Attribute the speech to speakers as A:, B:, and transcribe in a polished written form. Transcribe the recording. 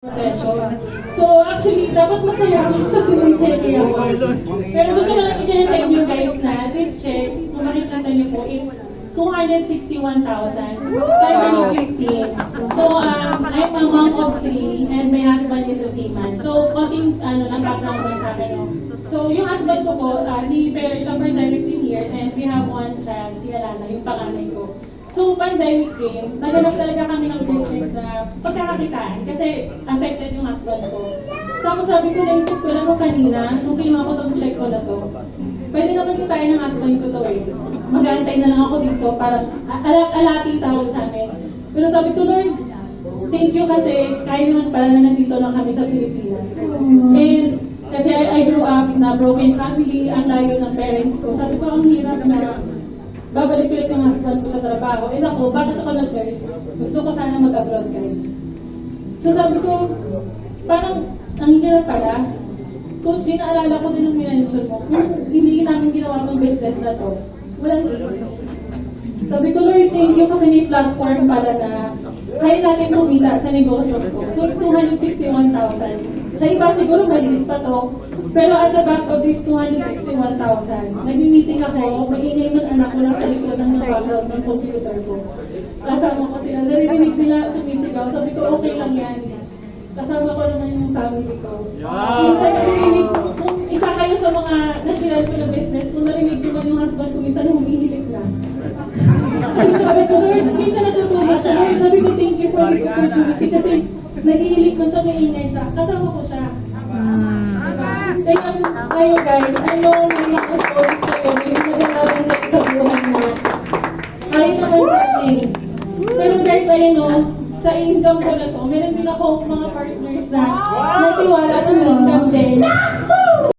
A: profession. So actually, dapat masaya ako kasi may check ako. Pero gusto ko lang i-share sa inyo guys na this check, kung makikita niyo po, it's 261,515. So I'm a mom of 3 and my husband is a seaman. So konting lang background lang sa akin. No? So yung husband ko po, si Perry siya for 17 years and we have one child, si Alana, yung panganay ko. So, pandemic came, naganap talaga kami ng business na pagkakakitaan kasi affected yung husband ko. Tapos sabi ko, naisip ko lang nung kanina, nung kinuha ko tong check ko na to, pwede naman kitain ng husband ko to eh. Mag-aantay na lang ako dito para alati tawag sa amin. Pero sabi ko, Lord, thank you kasi kaya naman pala na nandito lang kami sa Pilipinas. And kasi I grew up na broken family, ang layo ng parents ko. Sabi ko, ang hirap na babalik ulit yung husband ko sa trabaho. And ako, bakit ako nag-nurse? Gusto ko sana mag-abroad, guys. So sabi ko, parang nanghihirap pala. Tapos sinaalala ko din ng minention mo, kung hindi namin ginawa ng business na to, walang aim. Sabi ko, Lord, thank you kasi may platform pala na kaya natin kumita sa negosyo ko. So, 261,000. Sa iba siguro maliit pa to. Pero at the back of this 261,000, nag-meeting ako, maingay ng anak ko lang sa likod ng background ng computer ko. Kasama ko sila, narinig nila sumisigaw, sabi ko okay lang yan. Kasama ko naman yung family ko. Minsan narinig, kung isa kayo sa mga na-share ko na business, kung narinig ko man yung husband ko, minsan humihilik na. Sabi ko, Lord, minsan natutuwa siya, Lord, sabi ko thank you for this opportunity kasi nagihilik man siya, maingay siya, kasama ko siya. Kaya kayo guys, I know may mga stories sa iyo, may nagalaran kayo sa buhay na kayo naman sa akin. Pero guys, ayun o, sa income ko na to, meron din ako mga partners na nagtiwala at income din.